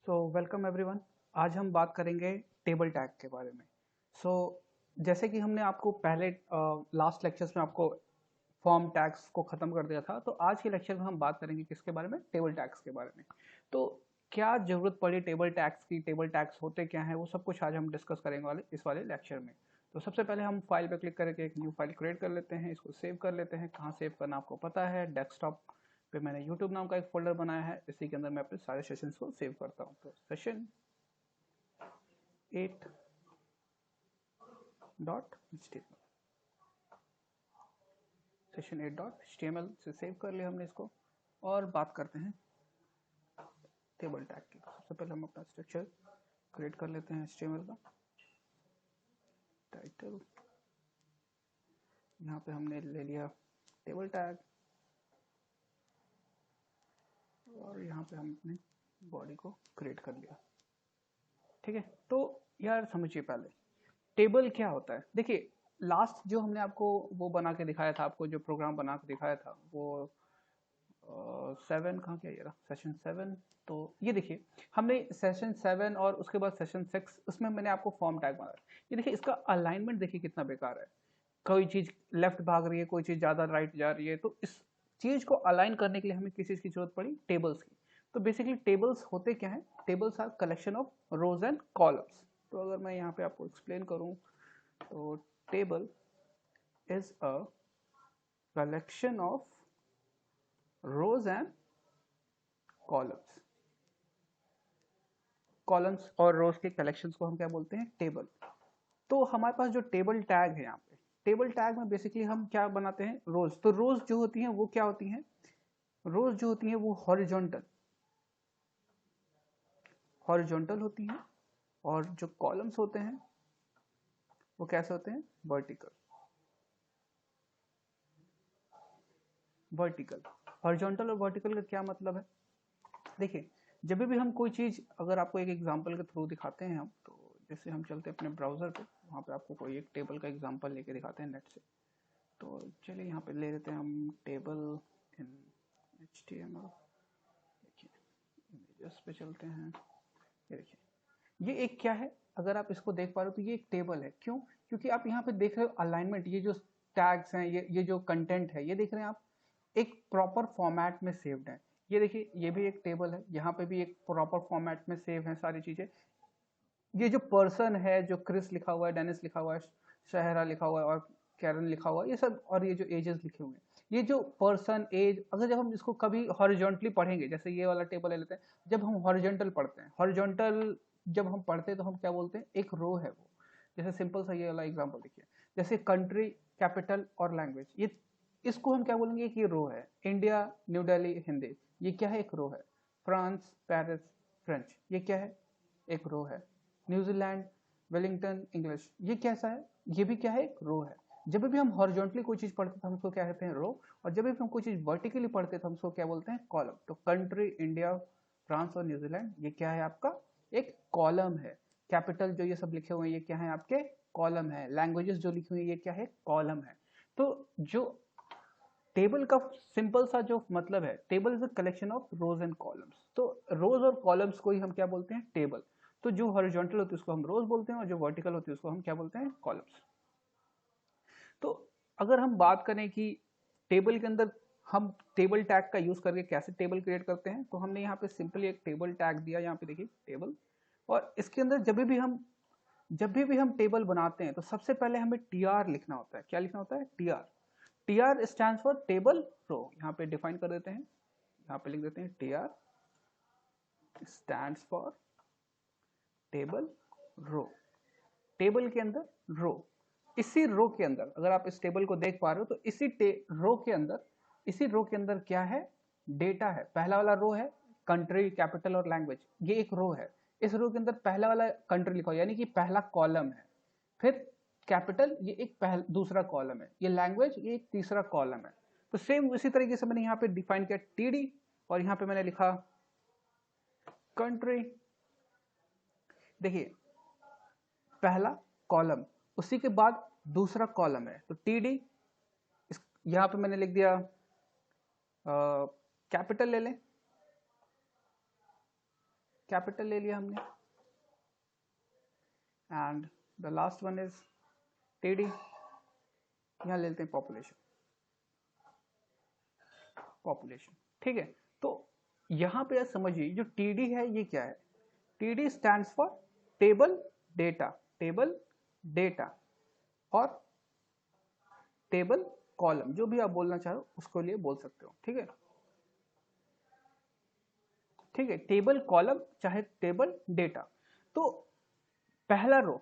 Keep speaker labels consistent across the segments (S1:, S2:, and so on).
S1: Welcome everyone. आज हम बात करेंगे टेबल टैग के बारे में। सो जैसे कि हमने आपको पहले लास्ट लेक्चर्स में आपको फॉर्म टैग्स को ख़त्म कर दिया था, तो आज के लेक्चर में हम बात करेंगे किसके बारे में, टेबल टैग्स के बारे में। तो क्या ज़रूरत पड़ी टेबल टैग्स की, टेबल टैग्स होते क्या हैं, वो सब कुछ आज हम डिस्कस करेंगे इस वाले लेक्चर में। तो सबसे पहले हम फाइल पर क्लिक करके एक न्यू फाइल क्रिएट कर लेते हैं, इसको सेव कर लेते हैं। कहाँ सेव करना आपको पता है, डेस्कटॉप पे मैंने YouTube नाम का एक फोल्डर बनाया है, इसी के अंदर मैं अपने सारे सेशंस को सेव करता हूँ। तो सेशन 8 डॉट सेशन 8.html से सेव कर लिया हमने इसको। और बात करते हैं टेबल टैग की। सबसे पहले हम अपना स्ट्रक्चर क्रिएट कर लेते हैं HTML का। टाइटल, यहाँ पे हमने ले लिया टेबल टैग, और यहाँ पे हम अपने बॉडी को क्रिएट कर लिया। ठीक है, तो यार समझिए पहले टेबल क्या होता है। देखिए, लास्ट जो हमने आपको वो बना के दिखाया था, आपको जो प्रोग्राम बना के दिखाया था, वो 7 कहाँ क्या, ये रहा सेशन 7। तो ये देखिए, हमने सेशन 7 और उसके बाद सेशन 6, उसमें मैंने आपको फॉर्म टैग बनाया। ये देखिए, इसका अलाइनमेंट देखिए कितना बेकार है। कोई चीज़ लेफ्ट भाग रही है, कोई चीज़ ज़्यादा राइट जा रही है। तो इस चीज़ को अलाइन करने के लिए हमें किस चीज़ की जरूरत पड़ी, टेबल्स की। तो बेसिकली टेबल्स होते क्या हैं, tables are collection of rows and columns. तो अगर मैं यहाँ पे आपको एक्सप्लेन करूँ, तो table is a collection of rows and columns. Columns और रोज के कलेक्शंस को हम क्या बोलते हैं, टेबल। तो हमारे पास जो टेबल टैग है, यहाँ पे टेबल टैग में बेसिकली हम क्या बनाते हैं, रोज। तो रोज जो होती हैं वो क्या होती हैं, रोज जो होती हैं वो हॉरिजॉन्टल हॉरिजॉन्टल होती हैं, और जो कॉलम्स होते हैं वो कैसे होते हैं, वर्टिकल। वर्टिकल, हॉरिजॉन्टल और वर्टिकल का क्या मतलब है। देखिए, जब भी हम कोई चीज़, अगर आपको एक एग्जांपल के थ्रू दिखाते हैं हम, तो जैसे हम चलते हैं अपने ब्राउज़र पे, वहाँ पे आपको कोई एक टेबल का एग्जांपल लेके दिखाते हैं नेट से। तो चलिए यहाँ पे ले लेते हैं हम टेबल इन HTML। देखिए, इमेजेस पे चलते हैं। ये देखिए, ये एक क्या है, अगर आप इसको देख पा रहे हो तो ये एक टेबल है। क्यों? क्योंकि आप यहाँ पे देख रहे हो अलाइनमेंट, ये जो टैग्स हैं, ये जो कंटेंट है, ये देख रहे हैं आप, एक प्रॉपर फॉर्मेट में सेव्ड है। ये देखिए, ये भी एक टेबल है, यहाँ पे भी एक प्रॉपर फॉर्मेट में सेव है सारी चीजें। ये जो पर्सन है, जो क्रिस लिखा हुआ है, डेनिस लिखा हुआ है, शहरा लिखा हुआ है, और कैरन लिखा हुआ है, ये सब, और ये जो एजेस लिखे हुए हैं, ये जो पर्सन एज, अगर जब हम इसको कभी हॉरिजॉन्टली पढ़ेंगे, जैसे ये वाला टेबल ले लेते हैं, जब हम हॉरिजॉन्टल पढ़ते हैं, हॉरिजॉन्टल जब हम पढ़ते हैं तो हम क्या बोलते हैं, एक रो है वो। जैसे सिंपल सा ये वाला एग्जांपल देखिए, जैसे कंट्री, कैपिटल और लैंग्वेज, ये इसको हम क्या बोलेंगे कि ये रो है। इंडिया, न्यू दिल्ली, हिंदी, ये क्या है, एक रो है। फ्रांस, पेरिस, फ्रेंच, ये क्या है, एक रो है। न्यूजीलैंड, वेलिंगटन, इंग्लिश, ये कैसा है, ये भी क्या है, एक रो है। जब भी हम हॉरिजॉन्टली कोई चीज पढ़ते हैं तो हम उसको क्या कहते हैं, रो। और जब भी हम कोई चीज वर्टिकली पढ़ते हैं तो हम उसको क्या बोलते हैं, कॉलम। तो कंट्री, इंडिया, फ्रांस और न्यूजीलैंड, ये क्या है आपका, एक कॉलम है। कैपिटल जो ये सब लिखे हुए हैं, ये क्या है आपके, कॉलम है। लैंग्वेजेस जो लिखी हुई है, ये क्या है, कॉलम है। तो जो टेबल का सिंपल सा जो मतलब है, table is a collection of rows and columns. तो रोज और कॉलम्स को ही हम क्या बोलते हैं, टेबल। तो जो हॉरिजॉन्टल होती है उसको हम रोज बोलते हैं, और जो वर्टिकल होती है उसको हम क्या बोलते हैं, कॉलम्स। तो अगर हम बात करें कि टेबल के अंदर हम टेबल टैग का यूज करके कैसे टेबल क्रिएट करते हैं, तो हमने यहाँ पे सिंपली एक टेबल टैग दिया, यहाँ पे देखिए टेबल। और इसके अंदर जब भी हम टेबल बनाते हैं तो सबसे पहले हमें टीआर लिखना होता है। क्या लिखना होता है, TR. TR stand for table row. यहाँ पे डिफाइन कर देते हैं, यहाँ पे लिख देते हैं TR stands for table row. Table के अंदर रो, इसी रो के अंदर, अगर आप इस टेबल को देख पा रहे हो, तो इसी रो के अंदर क्या है, डेटा है। पहला वाला रो है कंट्री, कैपिटल और लैंग्वेज, ये एक रो है। इस रो के अंदर पहला वाला कंट्री लिखा हुआ, यानी कि पहला कॉलम है। फिर कैपिटल, ये एक दूसरा कॉलम है। ये लैंग्वेज, ये एक तीसरा कॉलम है। तो सेम इसी तरीके से मैंने यहाँ पे डिफाइन किया टीडी, और यहाँ पे मैंने लिखा कंट्री। देखिए, पहला कॉलम, उसी के बाद दूसरा कॉलम है, तो टीडी। यहाँ पे मैंने लिख दिया कैपिटल ले लें, कैपिटल ले लिया हमने, and the last one is TD, यहाँ ले लेते हैं पॉपुलेशन, पॉपुलेशन। ठीक है, तो यहाँ पे समझिए जो टीडी है ये क्या है, TD stands for table data, table data और टेबल कॉलम, जो भी आप बोलना चाहो उसको लिए बोल सकते हो। ठीक है, ठीक है, टेबल कॉलम चाहे टेबल डेटा। तो पहला रो,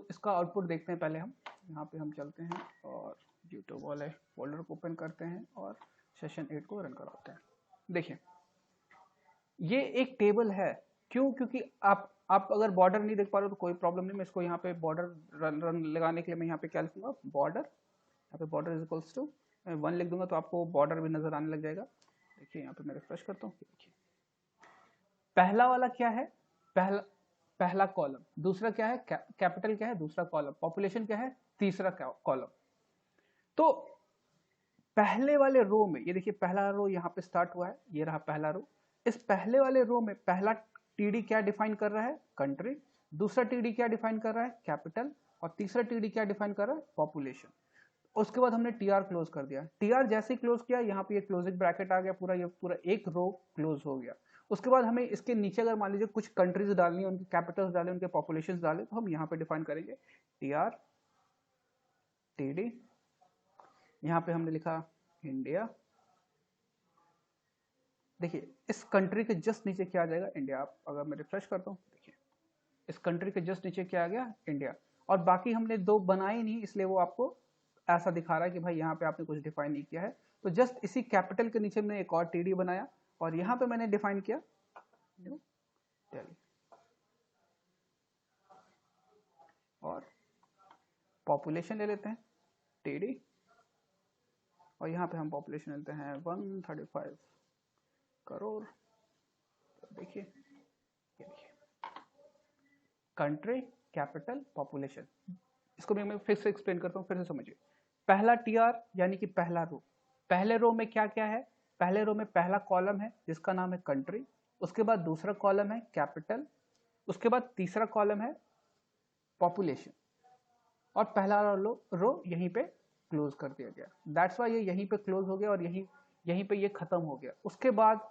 S1: इसका आउटपुट देखते हैं पहले हम। यहाँ पे हम चलते हैं और यूट्यूब वाले फोल्डर को ओपन करते हैं और सेशन 8 को रन कराते हैं। देखिए ये एक टेबल है, क्यों? क्योंकि आप अगर बॉर्डर नहीं देख पा रहे हो तो कोई प्रॉब्लम नहीं, मैं इसको यहाँ पे बॉर्डर रन लगाने के लिए मैं यहाँ पे क्या लिखूंगा, बॉर्डर, यहाँ पे बॉर्डर इज इक्वल्स टू 1 लिख दूंगा तो आपको बॉर्डर भी नजर आने लग जाएगा। देखिए यहाँ पे मैं रिफ्रेश करता हूँ, देखिए पहला वाला क्या है, पहला कॉलम, दूसरा क्या है कैपिटल, क्या है दूसरा कॉलम, पॉपुलेशन क्या है तीसरा कॉलम। तो पहले वाले रो में ये देखिए पहला रो यहाँ पे स्टार्ट हुआ है, ये रहा पहला रो। इस पहले वाले रो में पहला टीडी क्या डिफाइन कर रहा है, कंट्री, दूसरा टीडी क्या डिफाइन कर रहा है, कैपिटल, और तीसरा टीडी क्या डिफाइन कर रहा है, पॉपुलेशन। उसके बाद हमने टीआर क्लोज कर दिया, टीआर जैसे ही क्लोज किया यहाँ पे ये क्लोजिंग ब्रैकेट आ गया, पूरा ये पूरा एक रो क्लोज हो गया। उसके बाद हमें इसके नीचे अगर मान लीजिए कुछ कंट्रीज डालनी है, उनके कैपिटल्स डाले, उनके पॉपुलेशन डाले, तो हम यहाँ पे डिफाइन करेंगे टीआर टीडी, यहाँ पे हमने लिखा इंडिया। देखिए इस कंट्री के जस्ट नीचे क्या आ जाएगा, इंडिया। आप अगर मैं रिफ्रेश करता हूँ, देखिए इस कंट्री के जस्ट नीचे क्या आ गया, इंडिया। और बाकी हमने दो बनाए नहीं, इसलिए वो आपको ऐसा दिखा रहा है कि भाई यहाँ पे आपने कुछ डिफाइन नहीं किया है। तो जस्ट इसी कैपिटल के नीचे मैंने एक और टीडी बनाया और यहाँ पे मैंने डिफाइन किया न्यू दिल्ली, और पॉपुलेशन ले लेते हैं टीडी, और यहाँ पे हम पॉपुलेशन लेते हैं 135 करोड़। देखिए कंट्री, कैपिटल, पॉपुलेशन। इसको मैं फिर से एक्सप्लेन करता हूँ, फिर से समझिए। पहला टीआर यानी कि पहला रो, पहले रो में क्या क्या है, पहले रो में पहला कॉलम है जिसका नाम है कंट्री, उसके बाद दूसरा कॉलम है कैपिटल, उसके बाद तीसरा कॉलम है पॉपुलेशन, और पहला रो यहीं पे क्लोज कर दिया गया। दैट्स वाई ये यहीं पे क्लोज हो गया और यहीं पे ये खत्म हो गया। उसके बाद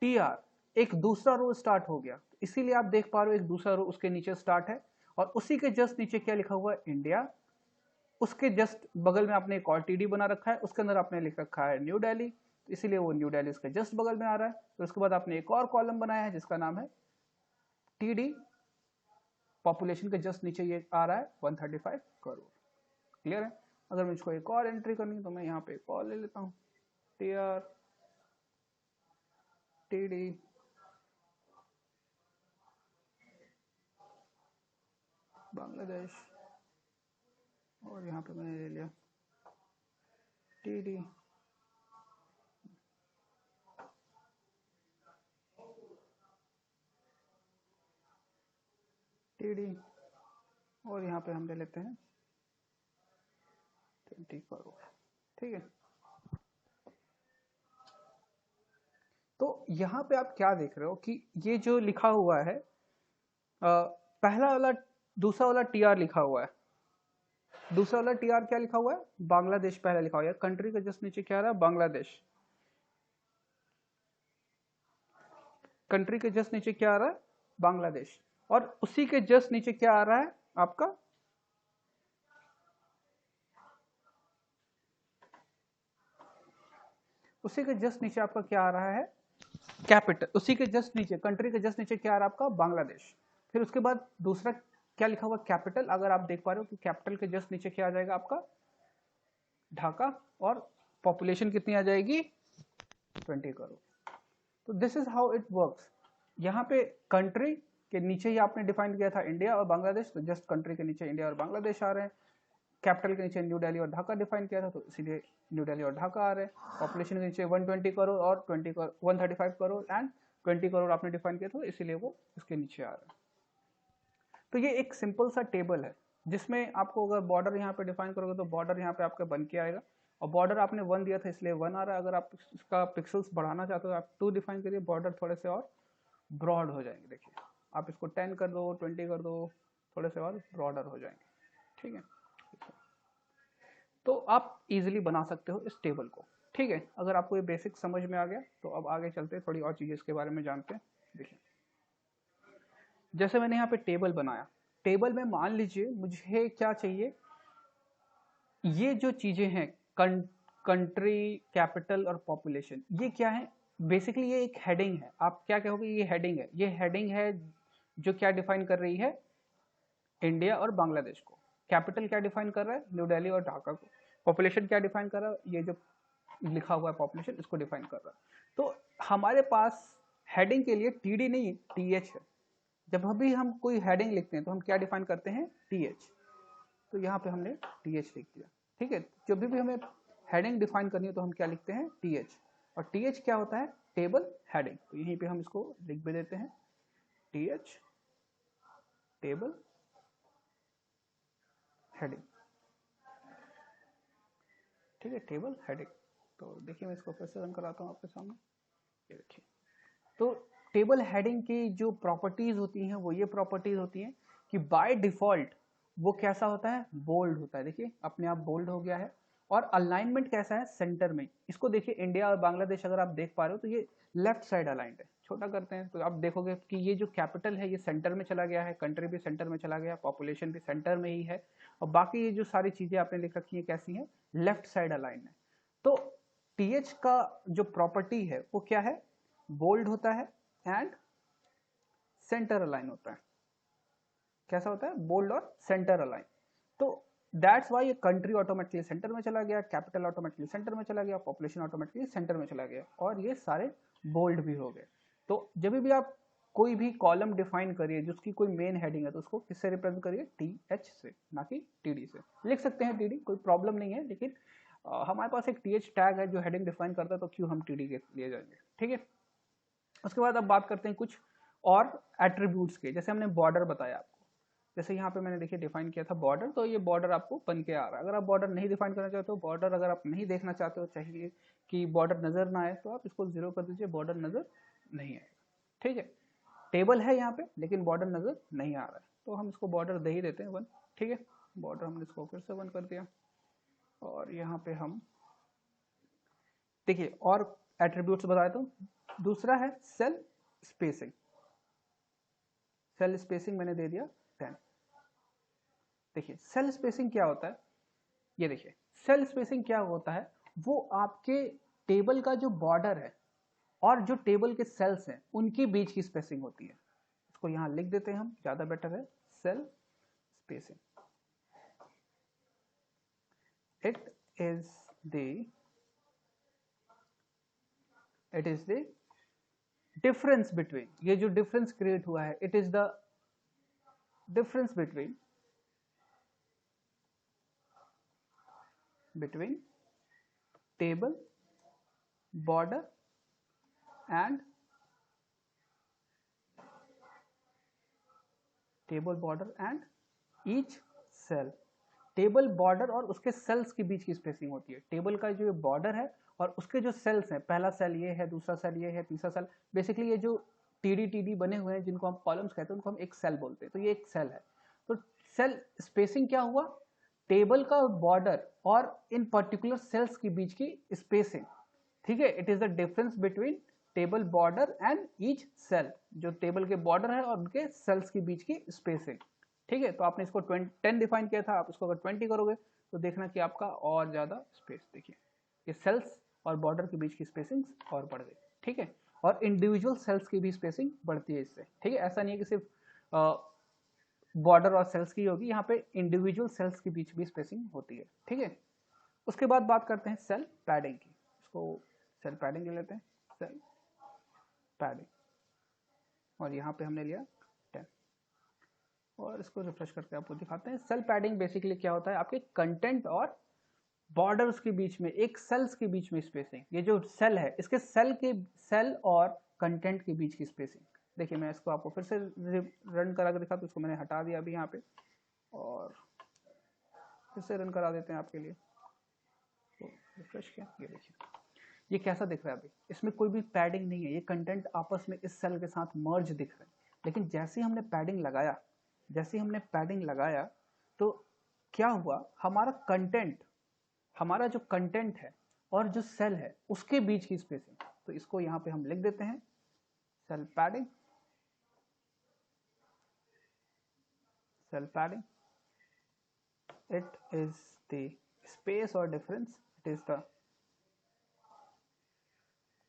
S1: टीआर एक दूसरा रो स्टार्ट हो गया, इसीलिए आप देख पा रहे हो एक दूसरा रो उसके नीचे स्टार्ट है, और उसी के जस्ट नीचे क्या लिखा हुआ है, इंडिया। उसके जस्ट बगल में आपने एक और टीडी बना रखा है, उसके अंदर आपने लिख रखा है न्यू दिल्ली, तो इसीलिए वो न्यू दिल्ली उसके जस्ट बगल में आ रहा है। तो उसके बाद आपने एक और कॉलम बनाया है जिसका नाम है टीडी, पॉपुलेशन के जस्ट नीचे ये आ रहा है 135 करोड़। क्लियर है? अगर मैं इसको एक और एंट्री करनी तो मैं यहाँ पे एक और ले लेता हूँ, टीआर टीडी, बांग्लादेश, और यहाँ पे मैंने ले लिया टीडी, टीडी, और यहाँ पे हम ले लेते हैं 20 करोड़। ठीक है, तो यहाँ पे आप क्या देख रहे हो कि ये जो लिखा हुआ है पहला वाला, दूसरा वाला टीआर लिखा हुआ है, दूसरा वाला टीआर क्या लिखा हुआ है, बांग्लादेश पहला लिखा हुआ है। कंट्री के जस्ट नीचे क्या आ रहा है, बांग्लादेश। कंट्री के जस्ट नीचे क्या आ रहा है, बांग्लादेश, और उसी के जस्ट नीचे क्या आ रहा है आपका, उसी के जस्ट नीचे आपका क्या आ रहा है, कैपिटल। उसी के जस्ट नीचे, कंट्री के जस्ट नीचे क्या आ रहा है आपका, बांग्लादेश। फिर उसके बाद दूसरा क्या लिखा हुआ, कैपिटल। अगर आप देख पा रहे हो कि कैपिटल के जस्ट नीचे क्या आ जाएगा आपका, ढाका, और पॉपुलेशन कितनी आ जाएगी, 20 करोड़। तो this is how it works. यहाँ पे कंट्री के नीचे ही आपने डिफाइन किया था इंडिया और बांग्लादेश, तो जस्ट कंट्री के नीचे इंडिया और बांग्लादेश आ रहे हैं। कैपिटल के नीचे न्यू दिल्ली और ढाका डिफाइन किया था, तो इसीलिए न्यू दिल्ली और ढाका आ रहे हैं। पॉपुलेशन के नीचे 120 करोड़ और 135 करोड़ एंड 20 करोड़ आपने डिफाइन किया था, इसीलिए वो इसके नीचे आ रहे हैं। तो ये एक सिंपल सा टेबल है जिसमें आपको अगर बॉर्डर यहाँ पे डिफाइन करोगे तो बॉर्डर यहाँ पे आपका बन के आएगा, और बॉर्डर आपने 1 दिया था इसलिए 1 आ रहा है। अगर आप इसका पिक्सल्स बढ़ाना चाहते हो आप 2 डिफाइन करिए, बॉर्डर थोड़े से और ब्रॉड हो जाएंगे। देखिए आप इसको 10 कर दो, 20 कर दो, थोड़े से बाद ब्रॉडर हो जाएंगे। ठीक है, तो आप इजीली बना सकते हो इस टेबल को। ठीक है, अगर आपको ये बेसिक समझ में आ गया तो अब आगे चलते हैं, थोड़ी और चीजें इसके बारे में जानते हैं। देखिए जैसे मैंने यहाँ पे टेबल बनाया, टेबल में मान लीजिए मुझे क्या चाहिए, ये जो चीजें हैं कंट्री, कैपिटल और पॉपुलेशन, ये क्या है, बेसिकली ये एक हेडिंग है। आप क्या कहोगे, ये हेडिंग है। ये हेडिंग है जो क्या डिफाइन कर रही है, इंडिया और बांग्लादेश को। कैपिटल क्या डिफाइन कर रहा है, न्यू दिल्ली और ढाका को। पॉपुलेशन क्या डिफाइन कर रहा है, ये जो लिखा हुआ है पॉपुलेशन, इसको डिफाइन कर रहा है। तो हमारे पास हेडिंग के लिए टीडी नहीं है, टीएच है। जब भी हम कोई हेडिंग लिखते हैं तो हम क्या डिफाइन करते हैं, टीएच। तो यहाँ पे हमने टीएच लिख दिया। ठीक है, जब भी हमें हेडिंग डिफाइन करनी है तो हम क्या लिखते हैं, टीएच। और टीएच क्या होता है, टेबल हेडिंग। तो यहीं पे हम इसको लिख भी देते हैं, टीएच टेबल हेडिंग। ठीक है, टेबल हेडिंग। तो देखिए मैं इसको फिर से रन कराता हूँ आपके सामने, ये देखिए। तो टेबल हेडिंग की जो प्रॉपर्टीज होती हैं वो ये प्रॉपर्टीज होती हैं कि बाय डिफॉल्ट वो कैसा होता है, बोल्ड होता है। देखिए अपने आप बोल्ड हो गया है। और अलाइनमेंट कैसा है, सेंटर में। इसको देखिए, इंडिया और बांग्लादेश अगर आप देख पा रहे हो तो ये लेफ्ट साइड अलाइंड है। छोटा करते हैं तो आप देखोगे कि ये जो कैपिटल है ये सेंटर में चला गया है, कंट्री भी सेंटर में चला गया, पॉपुलेशन भी सेंटर में ही है, और बाकी ये जो सारी चीजें आपने लिख रखी है कैसी है, लेफ्ट साइड अलाइन है। तो टीएच का जो प्रॉपर्टी है वो क्या है, बोल्ड होता है एंड सेंटर अलाइन होता है। कैसा होता है, बोल्ड और सेंटर अलाइन। तो दैट्स वाई ये कंट्री ऑटोमेटिकली सेंटर में चला गया, कैपिटल ऑटोमेटिकली सेंटर में चला गया, पॉपुलेशन ऑटोमेटिकली सेंटर में चला गया, और ये सारे बोल्ड भी हो गए। तो जब भी आप कोई भी कॉलम डिफाइन करिए जिसकी कोई मेन हेडिंग है तो उसको किससे रिप्रेजेंट करिए, टी एच से, ना कि टी डी से। लिख सकते हैं टी डी, कोई प्रॉब्लम नहीं है, लेकिन हमारे पास एक टी एच टैग है जो हेडिंग डिफाइन करता है, तो क्यों हम टी डी के लिए जाएंगे। ठीक है, उसके बाद अब बात करते हैं कुछ और एट्रीब्यूट्स के। जैसे हमने बॉर्डर बताया आपको, जैसे यहाँ पे मैंने देखिए डिफाइन किया था बॉर्डर, तो ये बॉर्डर आपको बन के आ रहा है। अगर आप बॉर्डर नहीं डिफाइन करना चाहते हो, बॉर्डर अगर आप नहीं देखना चाहते हो, चाहिए कि बॉर्डर नजर ना आए, तो आप इसको 0 कर दीजिए, बॉर्डर नजर नहीं आएगा। ठीक है, टेबल है यहाँ पे लेकिन बॉर्डर नजर नहीं आ रहा है, तो हम इसको बॉर्डर दे ही देते हैं 1। ठीक है, बॉर्डर हमने इसको फिर से 1 कर दिया। और यहाँ पे हम देखिए और एट्रीब्यूट्स बताए, तो दूसरा है सेल स्पेसिंग। सेल स्पेसिंग मैंने दे दिया 10। देखिए सेल स्पेसिंग क्या होता है, ये देखिए सेल स्पेसिंग क्या होता है, वो आपके टेबल का जो बॉर्डर है और जो टेबल के सेल्स हैं उनके बीच की स्पेसिंग होती है। इसको यहाँ लिख देते हैं हम, ज्यादा बेटर है, cell spacing. It is the difference between, ये जो डिफरेंस क्रिएट हुआ है, it is the difference between table, border and each cell। Table, border और उसके सेल्स के बीच की स्पेसिंग होती है। टेबल का जो बॉर्डर है और उसके जो सेल्स हैं, पहला सेल ये है, दूसरा सेल ये है, तीसरा सेल, बेसिकली ये जो टीडी बने हुए हैं जिनको हम कॉलम्स कहते हैं, उनको हम एक सेल बोलते हैं। तो ये एक सेल है। तो सेल स्पेसिंग क्या हुआ, टेबल का बॉर्डर और इन पर्टिकुलर सेल्स के बीच की स्पेसिंग। ठीक है, it is the difference between table, border and each cell. जो टेबल के बॉर्डर है और उनके सेल्स के बीच की स्पेसिंग। ठीक है, तो आपने इसको 10 डिफाइन किया था, आप इसको अगर 20 करोगे तो देखना कि आपका और ज्यादा स्पेस, देखिए ये सेल्स और बॉर्डर के बीच की स्पेसिंग और बढ़ गई। ठीक है, और इंडिविजुअल सेल्स की भी स्पेसिंग बढ़ती है इससे। ठीक है, ऐसा नहीं है कि सिर्फ बॉर्डर और सेल्स की होगी, यहाँ पे इंडिविजुअल सेल्स के बीच भी स्पेसिंग होती है। ठीक है, उसके बाद बात करते हैं सेल पैडिंग की। इसको सेल पैडिंग ले लेते हैं, सेल पैडिंग, और यहाँ पे हमने लिया 10, और इसको रिफ्रेश करके आपको दिखाते हैं। सेल पैडिंग बेसिकली क्या होता है, आपके कंटेंट और बॉर्डर्स के बीच में, एक सेल्स के बीच में स्पेसिंग। ये जो सेल है इसके सेल और कंटेंट के बीच की स्पेसिंग। देखिए मैं इसको आपको फिर से रन करा के दिखा, तो इसको मैंने हटा दिया अभी यहाँ पे, और फिर से रन करा देते हैं आपके लिए। तो रिफ्रेश किया, ये देखिए ये कैसा दिख रहा है? अभी इसमें कोई भी पैडिंग नहीं है, ये कंटेंट आपस में इस सेल के साथ मर्ज दिख रहे हैं। लेकिन जैसे ही हमने पैडिंग लगाया तो क्या हुआ, हमारा जो कंटेंट है और जो सेल है उसके बीच की स्पेसिंग, तो इसको यहाँ पे हम लिख देते हैं cell padding, it is the space or difference, it is the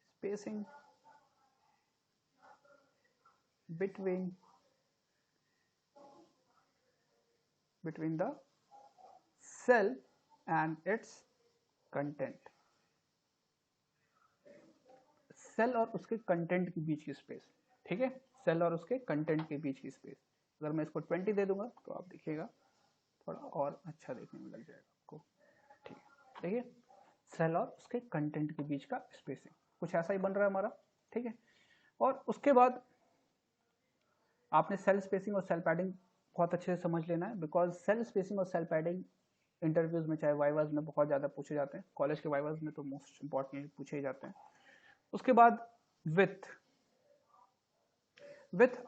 S1: spacing between the cell and its content, cell और उसके कंटेंट के बीच की स्पेस। ठीक है, सेल और उसके कंटेंट के बीच की स्पेस। अगर मैं इसको 20 दे दूंगा तो आप देखिएगा थोड़ा और अच्छा देखने में लग जाएगा आपको। ठीक है, देखिए सेल और उसके कंटेंट के बीच का स्पेसिंग कुछ ऐसा ही बन रहा है हमारा। ठीक है, और उसके बाद आपने सेल स्पेसिंग और सेल पैडिंग बहुत अच्छे से समझ लेना है, बिकॉज सेल स्पेसिंग और सेल पैडिंग इंटरव्यूज में चाहे वाइवाज में बहुत ज़्यादा पूछे जाते हैं। कॉलेज के वाइवाज में तो मोस्ट इंपॉर्टेंटली पूछे ही जाते हैं। उसके बाद विथ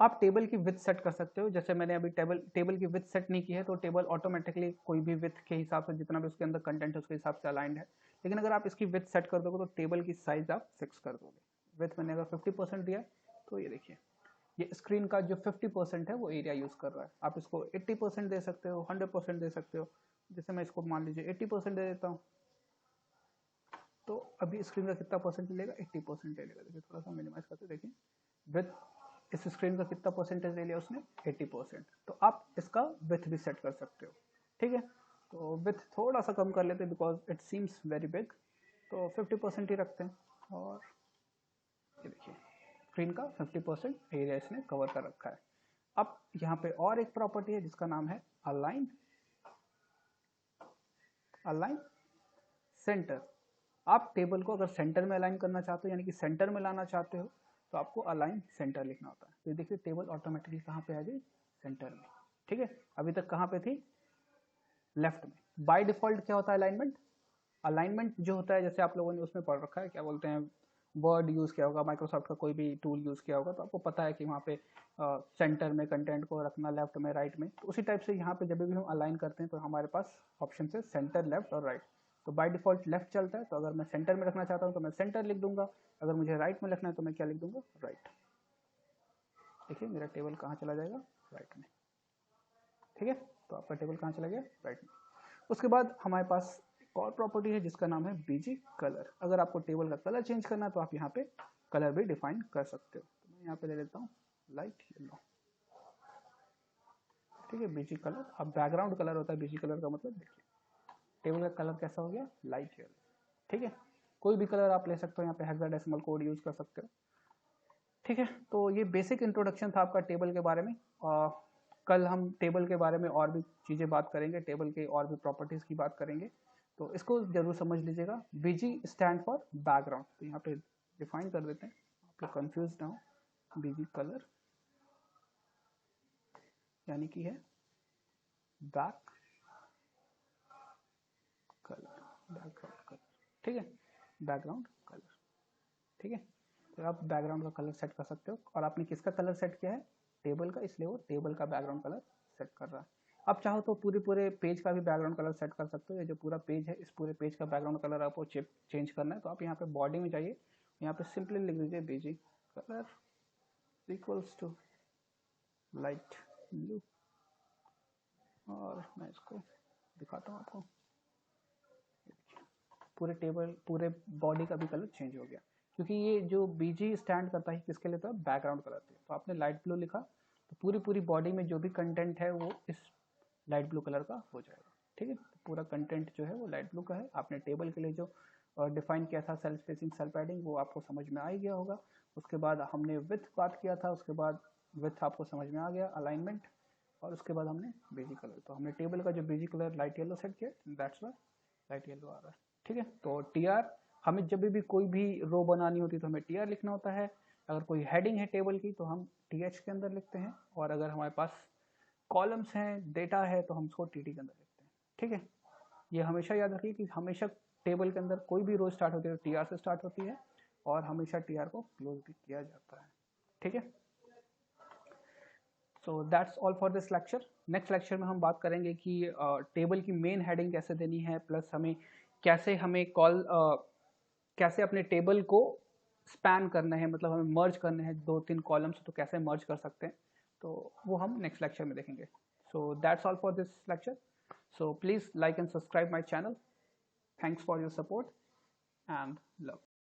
S1: आप टेबल की विथ सेट कर सकते हो। जैसे मैंने अभी टेबल की विथ सेट नहीं की है तो टेबल ऑटोमेटिकली कोई भी विथ के हिसाब से जितना भी उसके अंदर कंटेंट है उसके हिसाब से अलाइंड है। लेकिन अगर आप इसकी विथ सेट कर दोगे तो टेबल की साइज आप फिक्स कर दोगे। विथ मैंने अगर 50% दिया तो ये देखिए ये स्क्रीन का जो 50% है वो एरिया यूज कर रहा है। आप इसको 80% दे सकते हो, 100% दे सकते हो। जैसे मैं इसको मान लीजिए 80% दे देता हूँ तो अभी स्क्रीन का कितना परसेंट लेगा, 80% ले लेगा। देखिए थोड़ा सा मिनिमाइज करते देखिए विथ इस स्क्रीन का कितना परसेंटेज ले लिया उसने, 80%। तो आप इसका विथ भी सेट कर सकते हो। ठीक है, तो विथ थोड़ा सा कम कर लेते हैं because it seems very big, तो 50% ही रखते हैं। और ये देखिए स्क्रीन का 50% एरिया इसने कवर कर रखा है। अब यहाँ पे और एक प्रॉपर्टी है जिसका नाम है अलाइन सेंटर। आप टेबल को अगर सेंटर में अलाइन करना चाहते हो यानी कि सेंटर में लाना चाहते हो तो आपको अलाइन सेंटर लिखना होता है। तो देखिए टेबल ऑटोमेटिकली कहाँ पे आ गई, सेंटर में। ठीक है, अभी तक कहाँ पे थी, लेफ्ट में। बाय डिफॉल्ट क्या होता है अलाइनमेंट जो होता है, जैसे आप लोगों ने उसमें पढ़ रखा है, क्या बोलते हैं, वर्ड यूज़ किया होगा, माइक्रोसॉफ्ट का कोई भी टूल यूज़ किया होगा तो आपको पता है कि वहाँ पे सेंटर में कंटेंट को रखना, लेफ्ट में, राइट में। तो उसी टाइप से यहाँ पे जब भी हम अलाइन करते हैं तो हमारे पास ऑप्शन है सेंटर, लेफ्ट और राइट। तो बाय डिफॉल्ट लेफ्ट चलता है, तो अगर मैं सेंटर में रखना चाहता हूँ तो मैं सेंटर लिख दूंगा। अगर मुझे राइट में लिखना है तो मैं क्या लिख दूंगा, राइट। देखिए मेरा टेबल कहाँ चला जाएगा, राइट में। ठीक है, तो आपका टेबल कहाँ चला गया, राइट में। उसके बाद हमारे पास एक और प्रॉपर्टी है जिसका नाम है बीजी कलर। अगर आपको टेबल का कलर चेंज करना है तो आप यहाँ पे कलर भी डिफाइन कर सकते हो। तो मैं यहाँ पे ले लेता हूँ लाइट येलो। ठीक है, बीजी कलर। अब बैकग्राउंड कलर होता है बीजी कलर का मतलब, देखिए टेबल का कलर कैसा हो गया, लाइट येलो। ठीक है, कोई भी कलर आप ले सकते हो, यहाँ पे हेक्साडेसिमल कोड यूज कर सकते हो। ठीक है, तो ये बेसिक इंट्रोडक्शन था आपका टेबल के बारे में। कल हम टेबल के बारे में और भी चीज़ें बात करेंगे, टेबल के और भी प्रॉपर्टीज़ की बात करेंगे, तो इसको जरूर समझ लीजिएगा। बीजी स्टैंड फॉर बैकग्राउंड, तो यहाँ पे डिफाइन कर देते हैं, आप लोग कन्फ्यूज ना हो। बीजी कलर यानी कि है बैक कलर, बैकग्राउंड कलर। ठीक है, बैकग्राउंड कलर। ठीक है, तो आप बैकग्राउंड का कलर सेट कर सकते हो। और आपने किसका कलर सेट किया है, टेबल का, इसलिए वो टेबल का बैकग्राउंड कलर सेट कर रहा है। आप चाहो तो पूरे पेज का भी बैकग्राउंड कलर सेट कर सकते हो। ये जो पूरा पेज है, इस पूरे पेज का बैकग्राउंड कलर आपको चेंज करना है तो आप यहाँ पे बॉडी में जाइए, यहाँ पे सिंपली लिख दीजिए BG colour equals to light blue. और मैं इसको दिखाता हूँ आपको, पूरे बॉडी का भी कलर चेंज हो गया, क्योंकि ये जो बीजी स्टैंड करता है किसके लिए, तो बैकग्राउंड कलर पे। तो आपने लाइट ब्लू लिखा तो पूरी बॉडी में जो भी कंटेंट है वो इस लाइट ब्लू कलर का हो जाएगा। ठीक है, तो पूरा कंटेंट जो है वो लाइट ब्लू का है। आपने टेबल के लिए जो डिफाइन किया था सेल स्पेसिंग, सेल पैडिंग, वो आपको समझ में आ ही गया होगा। उसके बाद हमने विथ बात किया था, उसके बाद विथ आपको समझ में आ गया, अलाइनमेंट, और उसके बाद हमने बीजी कलर। तो हमने टेबल का जो BG colour light yellow set किया, दैट्स व्हाई लाइट येलो आ रहा है। ठीक है, तो टीआर, हमें जब भी कोई भी रो बनानी होती है तो हमें टीआर लिखना होता है। अगर कोई हेडिंग है टेबल की तो हम टीएच के अंदर लिखते हैं, और अगर हमारे पास कॉलम्स हैं, डेटा है, तो हम उसको टीटी के अंदर लिखते हैं। ठीक है, ये हमेशा याद रखिए कि हमेशा टेबल के अंदर कोई भी रो स्टार्ट होती है तो TR से स्टार्ट होती है और हमेशा TR को क्लोज भी किया जाता है। ठीक है, so that's all for this lecture. Next lecture में हम बात करेंगे कि टेबल की मेन हेडिंग कैसे देनी है, प्लस कैसे हमें कैसे अपने टेबल को स्पैन करना है, मतलब हमें मर्ज करना है 2-3 कॉलम्स, तो कैसे मर्ज कर सकते हैं, तो वो हम नेक्स्ट लेक्चर में देखेंगे। So that's all for this lecture. So please like and subscribe my channel. Thanks for your support and love.